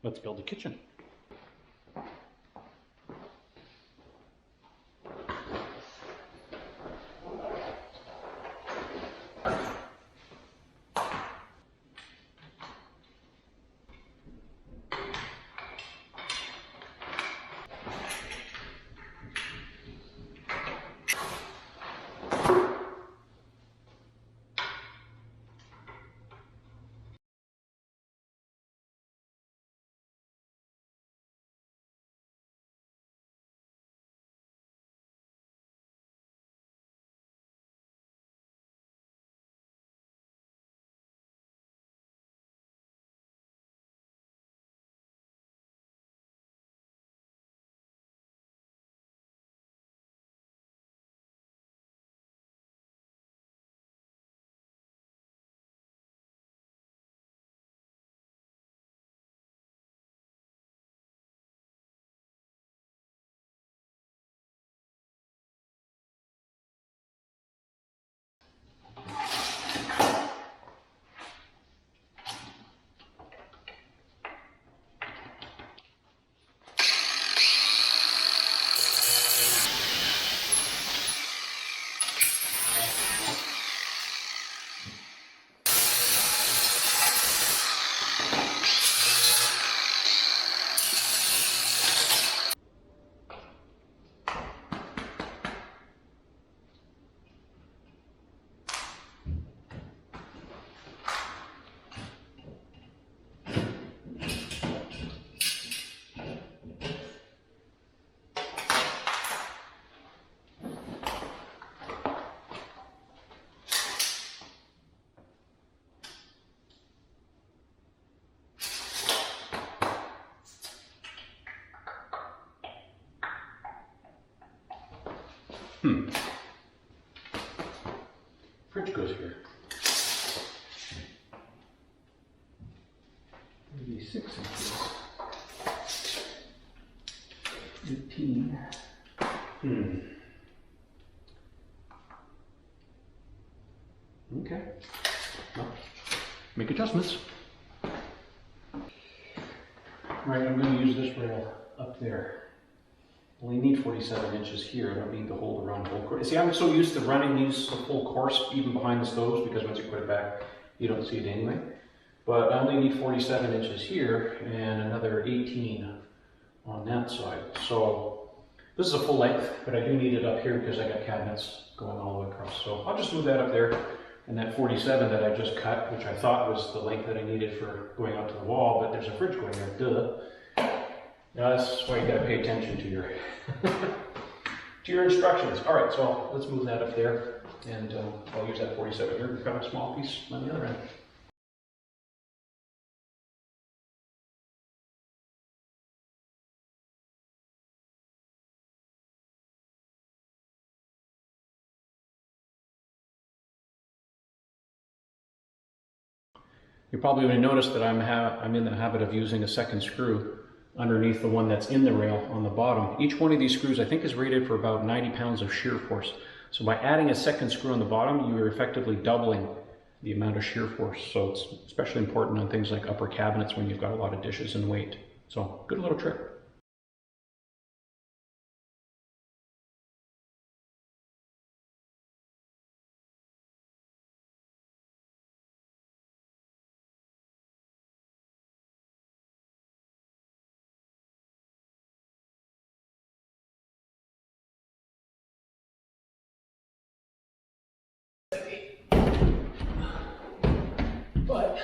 Let's build a kitchen. Fridge goes here. Maybe 6 inches. 18. Okay. Well, make adjustments. Right, I'm going to use this rail up there. Only need 47 inches here. I don't need the whole around the whole course. See, I'm so used to running these the full course even behind the stoves because once you put it back, you don't see it anyway. But I only need 47 inches here and another 18 on that side. So this is a full length, but I do need it up here because I got cabinets going all the way across. So I'll just move that up there. And that 47 that I just cut, which I thought was the length that I needed for going out to the wall, but there's a fridge going there, duh. Now that's why you gotta pay attention to your to your instructions. All right, so let's move that up there, and I'll use that 47 here. We've got a small piece on the other end. You probably would notice that I'm in the habit of using a second screw underneath the one that's in the rail on the bottom. Each one of these screws I think is rated for about 90 pounds of shear force. So by adding a second screw on the bottom, you are effectively doubling the amount of shear force. So it's especially important on things like upper cabinets when you've got a lot of dishes and weight. So good little trick. But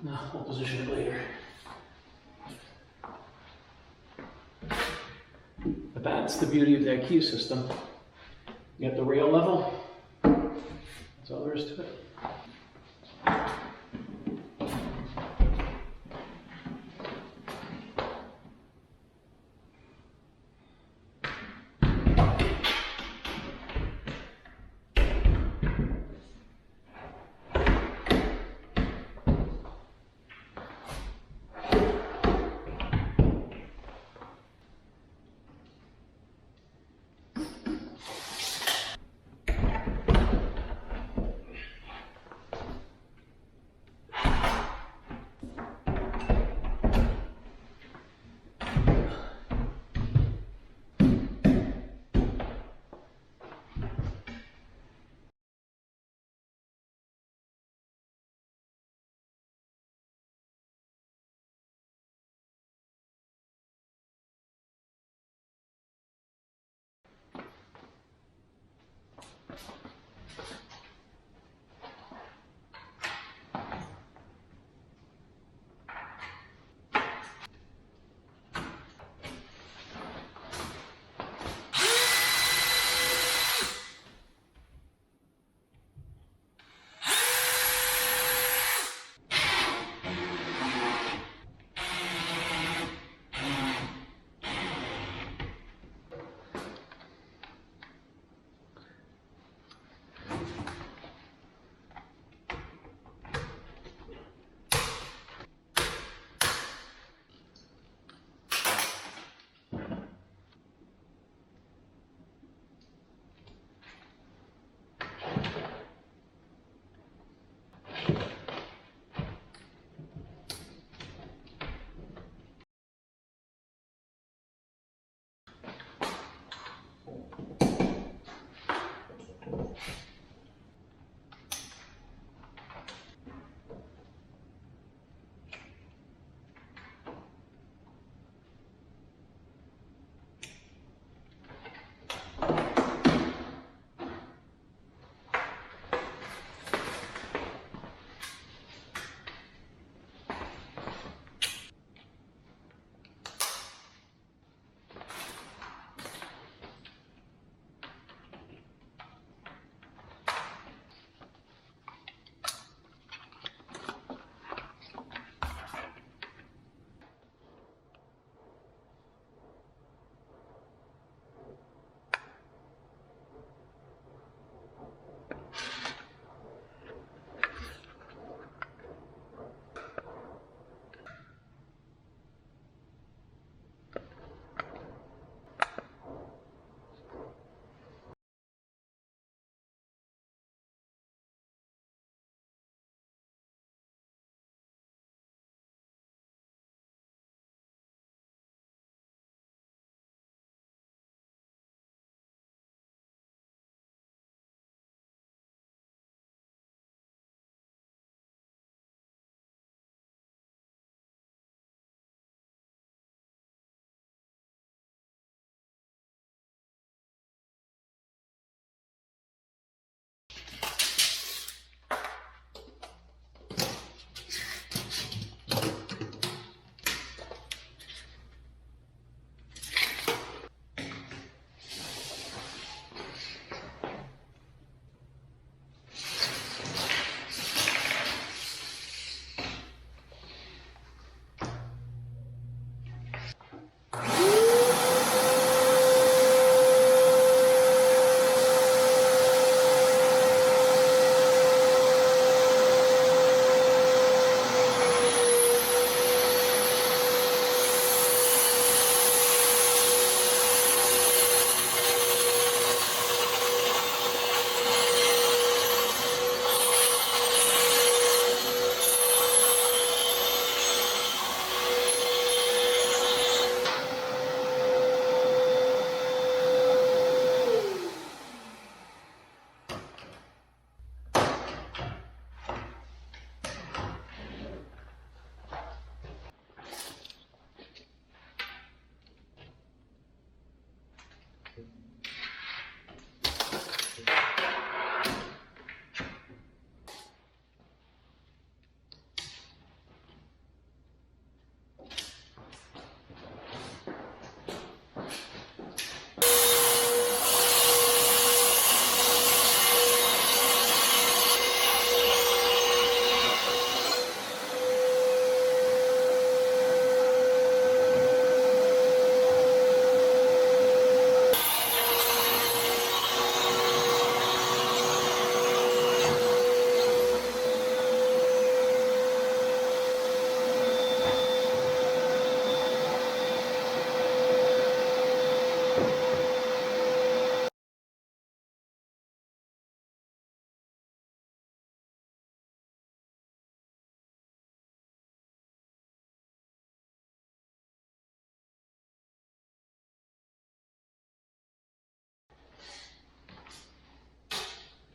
no, we'll position it later. But that's the beauty of the IKEA system. You get the rail level. That's all there is to it.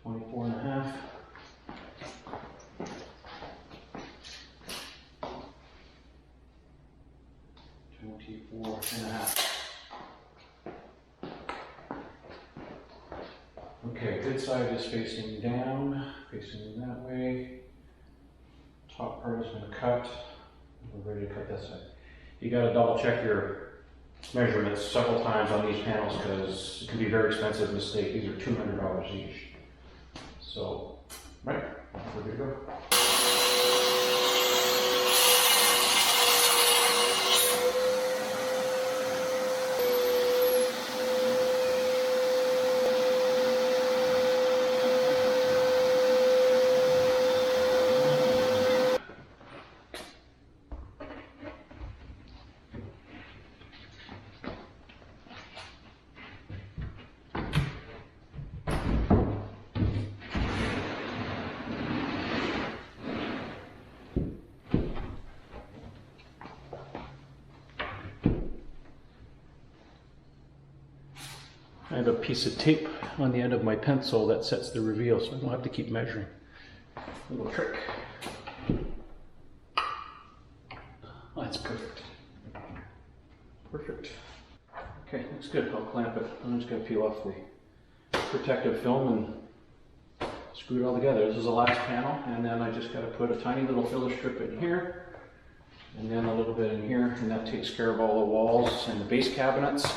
Twenty-four and a half. Okay, good side is facing down, facing that way. Top part is going to cut. We're ready to cut that side. You got to double check your measurements several times on these panels because it can be a very expensive mistake. These are $200 each. So, right, we're good to go. I have a piece of tape on the end of my pencil that sets the reveal, so I don't have to keep measuring. Little trick. Oh, that's perfect. Perfect. Okay, looks good. I'll clamp it. I'm just going to peel off the protective film and screw it all together. This is the last panel, and then I just got to put a tiny little filler strip in here, and then a little bit in here, and that takes care of all the walls and the base cabinets.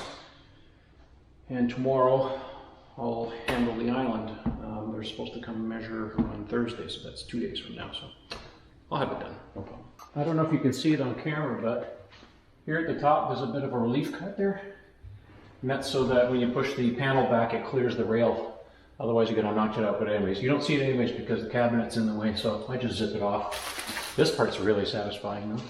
And tomorrow I'll handle the island. They're supposed to come measure on Thursday, so that's 2 days from now. So I'll have it done, no problem. I don't know if you can see it on camera, but here at the top there's a bit of a relief cut there. And that's so that when you push the panel back, it clears the rail. Otherwise you're gonna knock it out, but anyways, you don't see it anyways because the cabinet's in the way, so I just zip it off. This part's really satisfying though.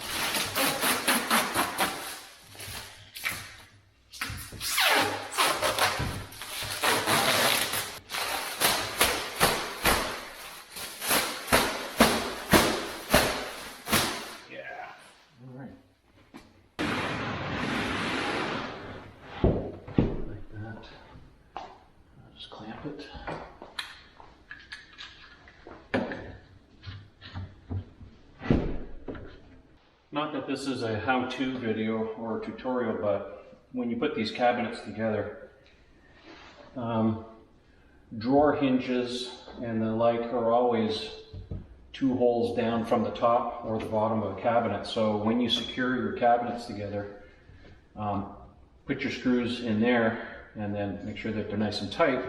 It. Not that this is a how-to video or a tutorial, but when you put these cabinets together, drawer hinges and the like are always 2 holes down from the top or the bottom of a cabinet. So when you secure your cabinets together, put your screws in there and then make sure that they're nice and tight,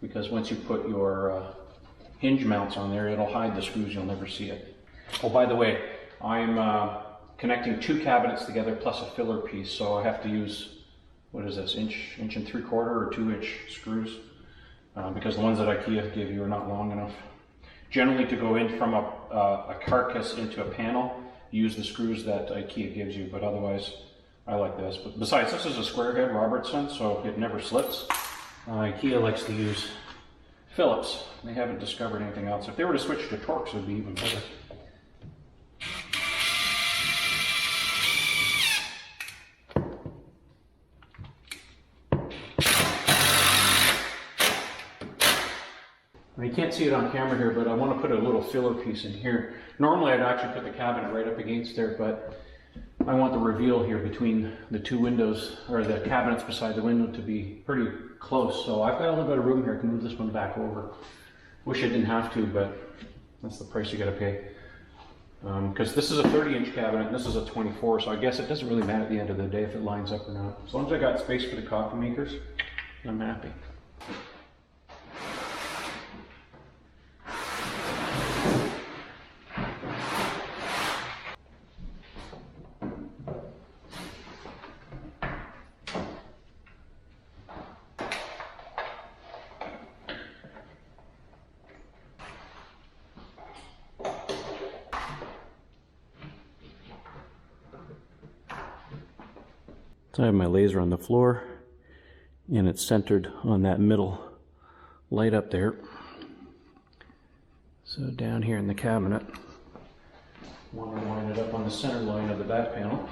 because once you put your hinge mounts on there, it'll hide the screws, you'll never see it. Oh, by the way, I'm connecting 2 cabinets together plus a filler piece. So I have to use, what is this, inch and 3/4 or 2-inch screws, because the ones that IKEA give you are not long enough. Generally, to go in from a carcass into a panel, use the screws that IKEA gives you, but otherwise I like this. But besides, this is a square head Robertson, so it never slips. IKEA likes to use Phillips. They haven't discovered anything else. If they were to switch to Torx, it would be even better. You can't see it on camera here, but I want to put a little filler piece in here. Normally I'd actually put the cabinet right up against there, but I want the reveal here between the 2 windows, or the cabinets beside the window, to be pretty close. So I've got a little bit of room here. I can move this one back over. Wish I didn't have to, but that's the price you got to pay. Because this is a 30-inch cabinet and this is a 24, so I guess it doesn't really matter at the end of the day if it lines up or not. As long as I got space for the coffee makers, I'm happy. So I have my laser on the floor, and it's centered on that middle light up there. So down here in the cabinet, I want to line it up on the center line of the back panel.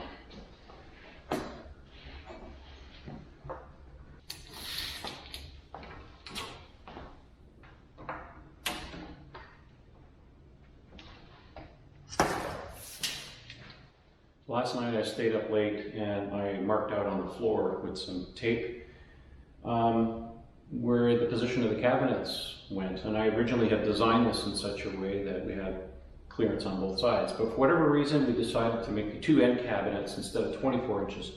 Last night I stayed up late and I marked out on the floor with some tape where the position of the cabinets went. And I originally had designed this in such a way that we had clearance on both sides. But for whatever reason, we decided to make the 2 end cabinets, instead of 24 inches,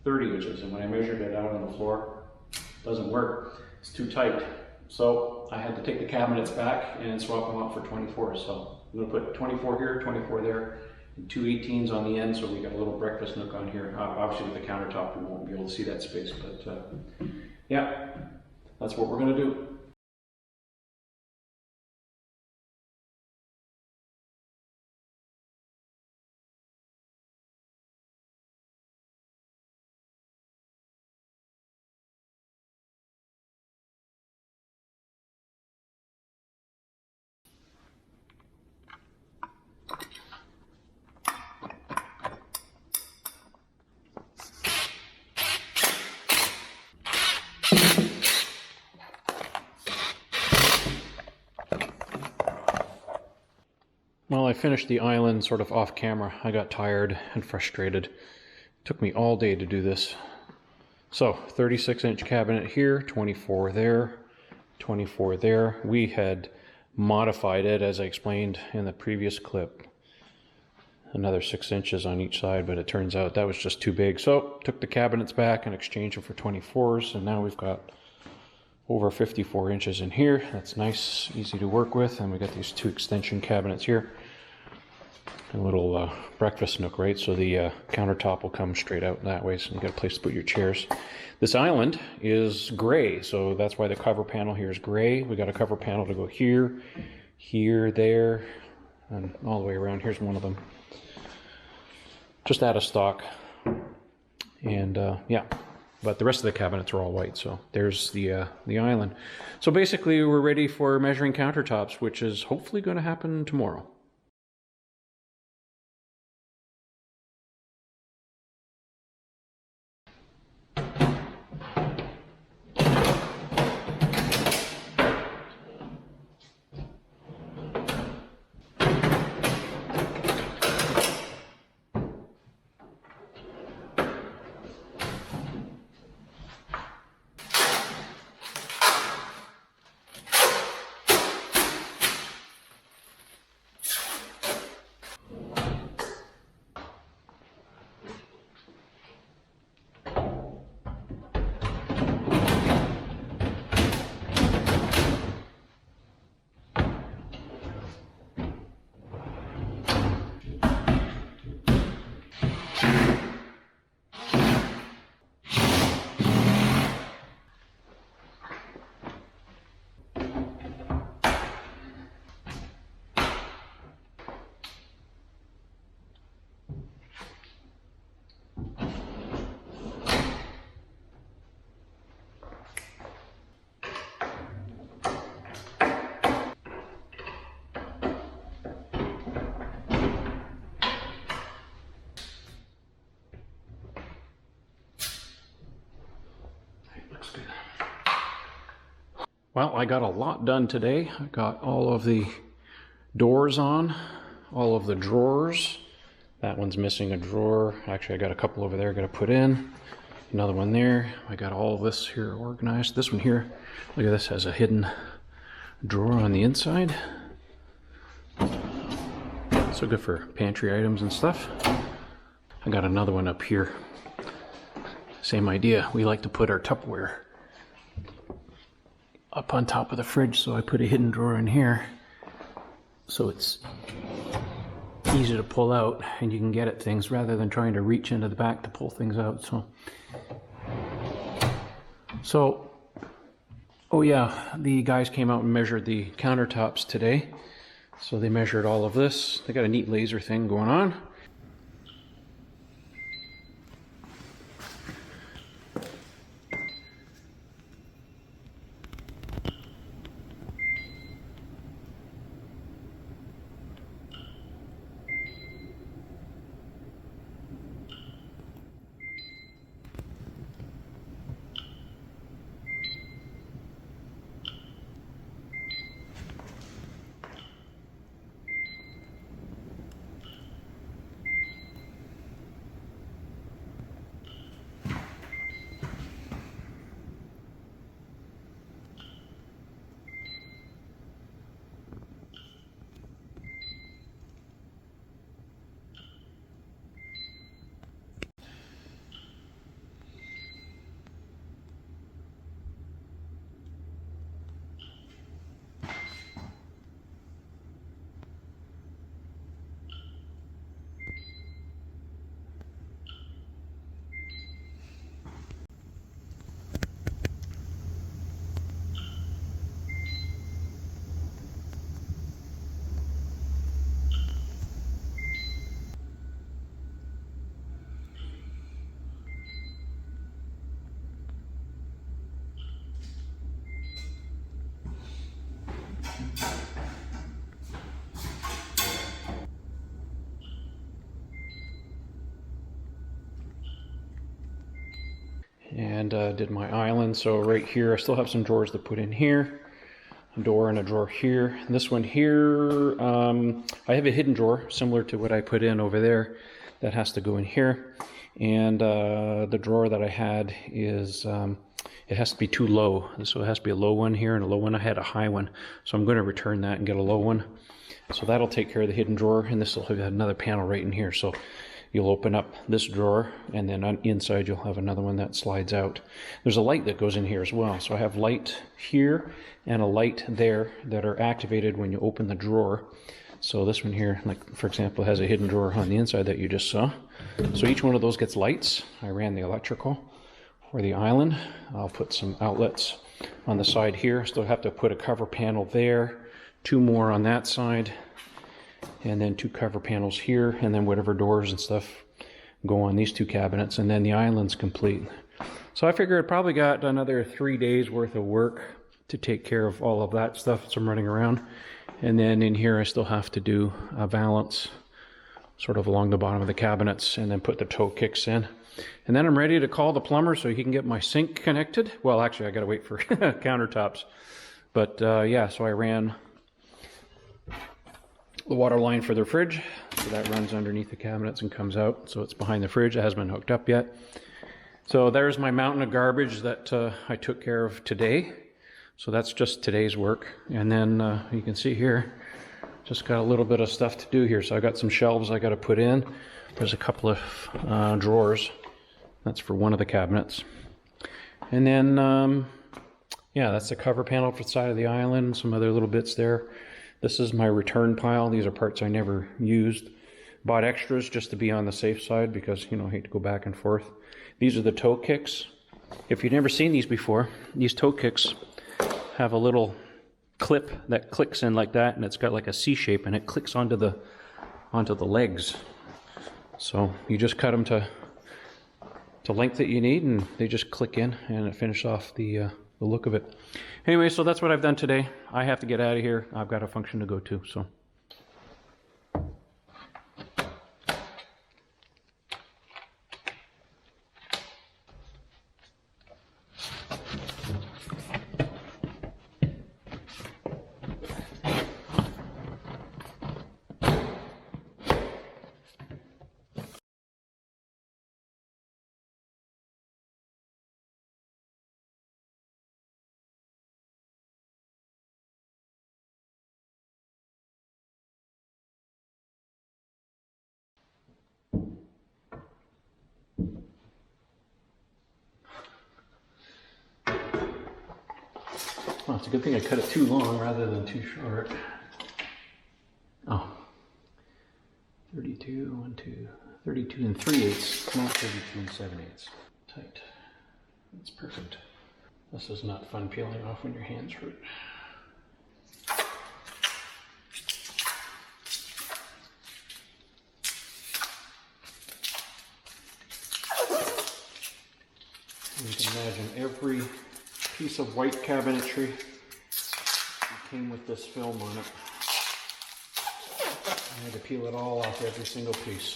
30 inches. And when I measured it out on the floor, it doesn't work. It's too tight. So I had to take the cabinets back and swap them out for 24. So I'm going to put 24 here, 24 there. And 2 18s on the end, so we got a little breakfast nook on here. Obviously with the countertop we won't be able to see that space, but yeah, that's what we're going to do. Well, I finished the island sort of off camera. I got tired and frustrated. It took me all day to do this. So 36-inch cabinet here, 24 there, 24 there. We had modified it, as I explained in the previous clip, another 6 inches on each side, but it turns out that was just too big. So took the cabinets back and exchanged them for 24s, and now we've got over 54 inches in here. That's nice, easy to work with. And we got these 2 extension cabinets here. A little breakfast nook, right? So the countertop will come straight out that way, so you got a place to put your chairs. This island is gray, so that's why the cover panel here is gray. We got a cover panel to go here, here, there, and all the way around. Here's one of them. Just out of stock. And yeah, but the rest of the cabinets are all white, so there's the island. So basically we're ready for measuring countertops, which is hopefully going to happen tomorrow. Well, I got a lot done today. I got all of the doors on, all of the drawers. That one's missing a drawer. Actually, I got a couple over there I got to put in. Another one there. I got all of this here organized. This one here, look at this, has a hidden drawer on the inside. So good for pantry items and stuff. I got another one up here. Same idea. We like to put our Tupperware up on top of the fridge, so I put a hidden drawer in here so it's easy to pull out and you can get at things rather than trying to reach into the back to pull things out. So oh yeah, the guys came out and measured the countertops today. So they measured all of this. They got a neat laser thing going on. And did my island. So right here, I still have some drawers to put in here. A door and a drawer here. And this one here, I have a hidden drawer similar to what I put in over there that has to go in here. And the drawer that I had is, it has to be too low. So it has to be a low one here and a low one. I had a high one. So I'm going to return that and get a low one. So that'll take care of the hidden drawer. And this will have another panel right in here. So you'll open up this drawer, and then on inside you'll have another one that slides out. There's a light that goes in here as well. So I have light here and a light there that are activated when you open the drawer. So this one here, like for example, has a hidden drawer on the inside that you just saw. So each one of those gets lights. I ran the electrical for the island. I'll put some outlets on the side here. Still have to put a cover panel there, 2 more on that side, and then 2 cover panels here, and then whatever doors and stuff go on these 2 cabinets, and then the island's complete. So I figure I probably got another 3 days worth of work to take care of all of that stuff as I'm running around. And then in here I still have to do a valance sort of along the bottom of the cabinets, and then put the toe kicks in. And then I'm ready to call the plumber so he can get my sink connected. Well, actually I gotta wait for countertops. But yeah, so I ran the water line for the fridge, so that runs underneath the cabinets and comes out, so it's behind the fridge. It hasn't been hooked up yet. So there's my mountain of garbage that I took care of today. So that's just today's work. And then you can see here, just got a little bit of stuff to do here. So I got some shelves I got to put in. There's a couple of drawers. That's for one of the cabinets. And then yeah, that's the cover panel for the side of the island, some other little bits there. This is my return pile. These are parts I never used. Bought extras just to be on the safe side because, you know, I hate to go back and forth. These are the toe kicks. If you've never seen these before, these toe kicks have a little clip that clicks in like that, and it's got like a C shape, and it clicks onto the legs. So you just cut them to length that you need, and they just click in, and it finishes off the look of it. Anyway, so that's what I've done today. I have to get out of here. I've got a function to go to, so. Oh, it's a good thing I cut it too long rather than too short. Oh. 32, 1, 2, 32 and 3/8, not 32 and 7/8. Tight. That's perfect. This is not fun peeling off when your hands hurt. You can imagine every piece of white cabinetry came with this film on it. I had to peel it all off, every single piece.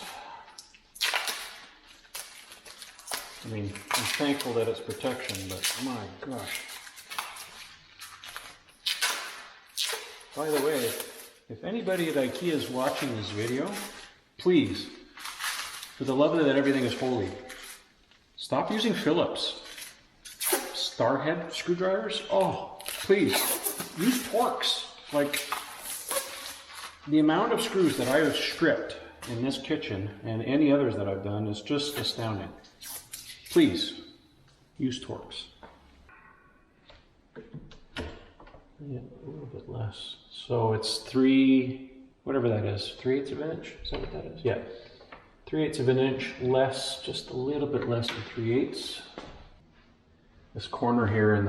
I mean, I'm thankful that it's protection, but my gosh. By the way, if anybody at IKEA is watching this video, please, for the love of that everything is holy, stop using Phillips Starhead screwdrivers. Oh, please, use Torx. Like, the amount of screws that I have stripped in this kitchen and any others that I've done is just astounding. Please, use Torx. Yeah, a little bit less. So it's 3, whatever that is, 3/8 of an inch? Is that what that is? Yeah. 3/8 of an inch less, just a little bit less than 3/8. This corner here in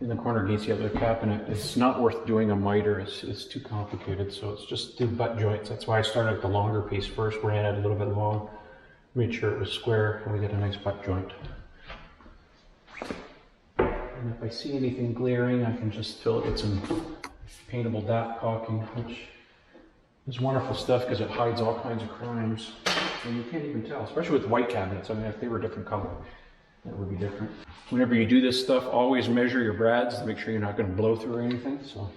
the corner against the other cabinet, it's not worth doing a miter. It's too complicated, so it's just do butt joints. That's why I started with the longer piece first, ran it a little bit long, made sure it was square, and we get a nice butt joint. And if I see anything glaring, I can just fill it with some paintable DAP caulking, which is wonderful stuff because it hides all kinds of crimes. And you can't even tell, especially with white cabinets. I mean, if they were a different color, that would be different. Whenever you do this stuff, always measure your brads to make sure you're not going to blow through or anything. So.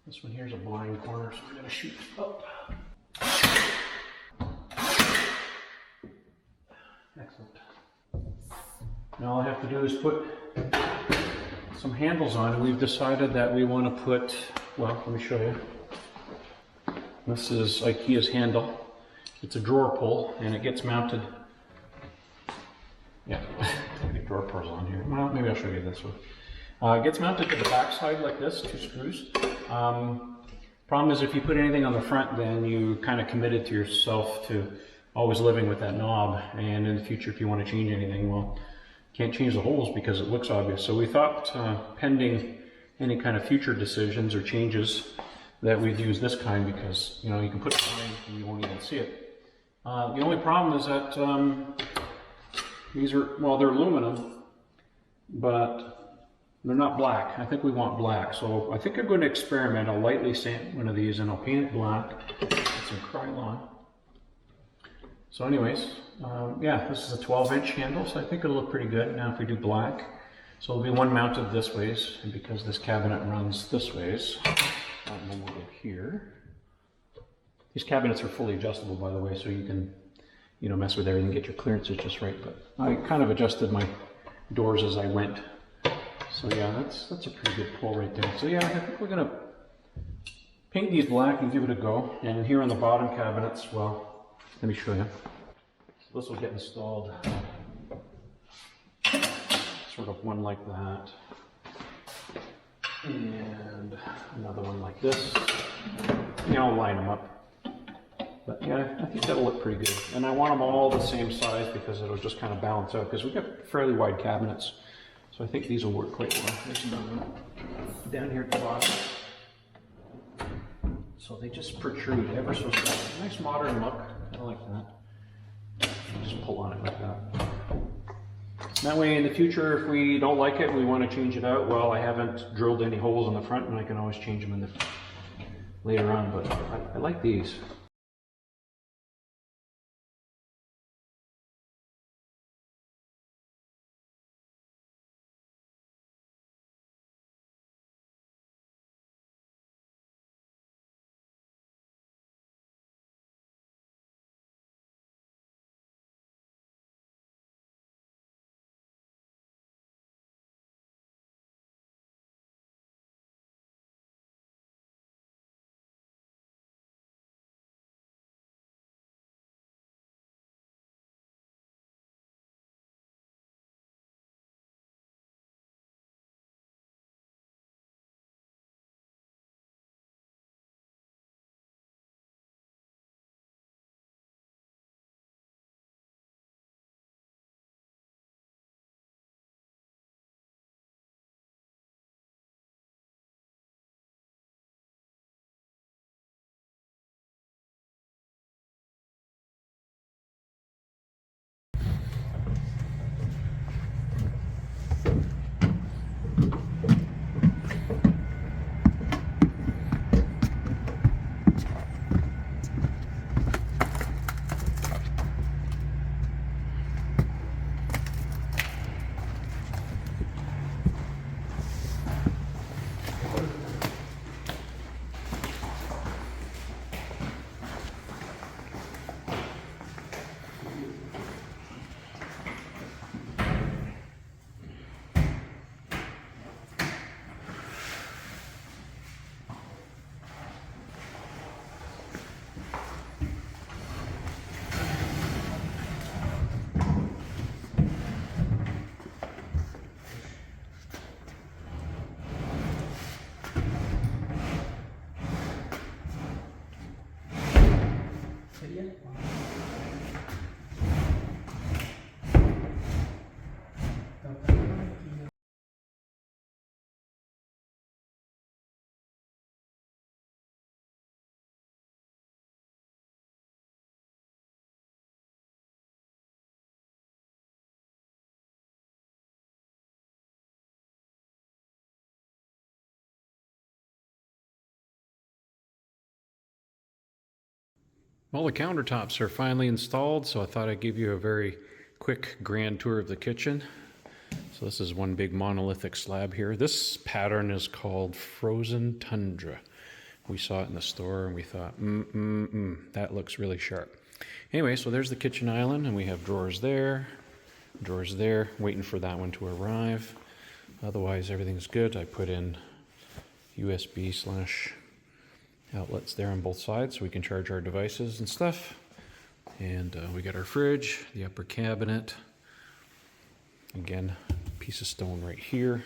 This one here is a blind corner, so I'm going to shoot up. Excellent. Now all I have to do is put some handles on, and we've decided that we want to put, well, let me show you. This is IKEA's handle. It's a drawer pull, and it gets mounted. Yeah, the drawer pulls on here. Well, maybe I'll show you this one. It gets mounted to the back side like this, 2 screws. Problem is, if you put anything on the front, then you kind of committed to yourself to always living with that knob. And in the future, if you want to change anything, well, can't change the holes because it looks obvious. So we thought, pending any kind of future decisions or changes, that we'd use this kind because, you know, you can put it behind and you won't even see it. The only problem is that these are, well, they're aluminum, but they're not black. I think we want black. So I think I'm going to experiment. I'll lightly sand one of these and I'll paint it black with some Krylon. So anyways, yeah, this is a 12-inch handle, so I think it'll look pretty good. Now if we do black, so there'll be one mounted this ways, and because this cabinet runs this ways, and then we'll go here. These cabinets are fully adjustable, by the way, so you can, you know, mess with everything, get your clearances just right. But I kind of adjusted my doors as I went. So yeah, that's a pretty good pull right there. So yeah, I think we're gonna paint these black and give it a go. And here on the bottom cabinets, well, let me show you. So this will get installed. Sort of one like that. And another one like this. You know, I'll line them up. But yeah, I think that'll look pretty good. And I want them all the same size because it'll just kind of balance out, because we've got fairly wide cabinets. So I think these will work quite well. There's another one down here at the bottom. So they just protrude ever so slightly. Nice modern look. I like that. Just pull on it like that. That way in the future, if we don't like it, we want to change it out, well, I haven't drilled any holes in the front and I can always change them in the later on, but I like these. IKEA. Well, the countertops are finally installed, so I thought I'd give you a very quick grand tour of the kitchen. So this is one big monolithic slab here. This pattern is called Frozen Tundra. We saw it in the store and we thought, that looks really sharp. Anyway, so there's the kitchen island, and we have drawers there, waiting for that one to arrive. Otherwise, everything's good. I put in USB/ outlets there on both sides so we can charge our devices and stuff. And we got our fridge, the upper cabinet. Again, piece of stone right here.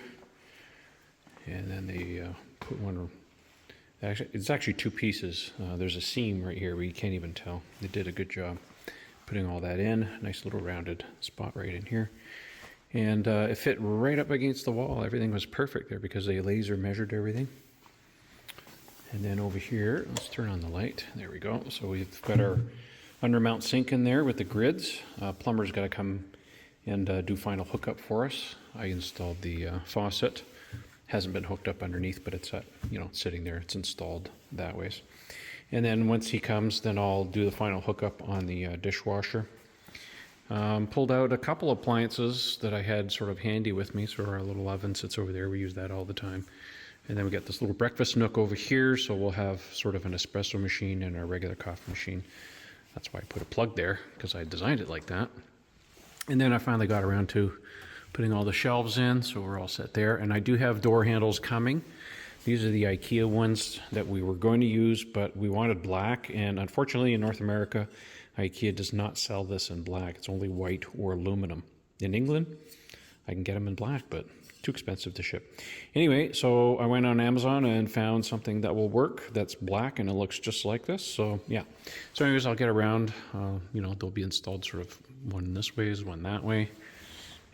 And then they put one, actually, it's actually two pieces. There's a seam right here, but you can't even tell. They did a good job putting all that in. Nice little rounded spot right in here. And it fit right up against the wall. Everything was perfect there because they laser measured everything. And then over here, let's turn on the light. There we go. So we've got our undermount sink in there with the grids. Plumber's got to come and do final hookup for us. I installed the faucet. Hasn't been hooked up underneath, but it's sitting there. It's installed that ways. And then once he comes, then I'll do the final hookup on the dishwasher. Pulled out a couple appliances that I had sort of handy with me. So our little oven sits over there. We use that all the time. And then we got this little breakfast nook over here, so we'll have sort of an espresso machine and a regular coffee machine. That's why I put a plug there, because I designed it like that. And then I finally got around to putting all the shelves in, so we're all set there. And I do have door handles coming. These are the IKEA ones that we were going to use, but we wanted black, and unfortunately in North America, IKEA does not sell this in black. It's only white or aluminum. In England, I can get them in black, but too expensive to ship. Anyway, so I went on Amazon and found something that will work that's black and it looks just like this. So yeah. So anyways, I'll get around. They'll be installed sort of one this way, one that way.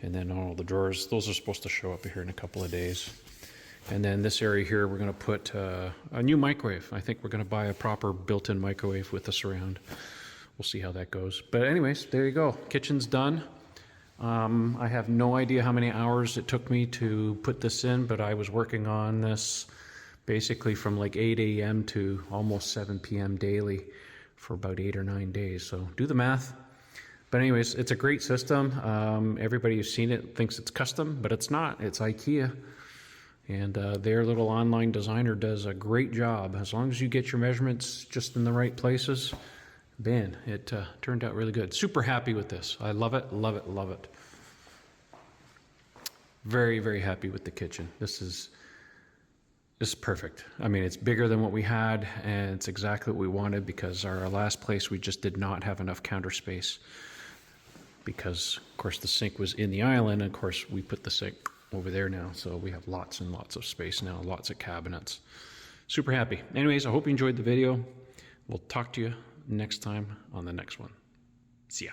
And then all the drawers, those are supposed to show up here in a couple of days. And then this area here, we're going to put a new microwave. I think we're going to buy a proper built-in microwave with the surround. We'll see how that goes. But anyways, there you go. Kitchen's done. I have no idea how many hours it took me to put this in, but I was working on this basically from like 8 a.m. to almost 7 p.m. daily for about 8 or 9 days. So do the math. But anyways, it's a great system. Everybody who's seen it thinks it's custom, but it's not. It's IKEA. And their little online designer does a great job. As long as you get your measurements just in the right places, man, it turned out really good. Super happy with this. I love it, love it, love it. Very, very happy with the kitchen. This is perfect. I mean, it's bigger than what we had, and it's exactly what we wanted, because our last place, we just did not have enough counter space. Because, of course, the sink was in the island, and of course, we put the sink over there now. So we have lots and lots of space now, lots of cabinets. Super happy. Anyways, I hope you enjoyed the video. We'll talk to you next time on the next one. See ya.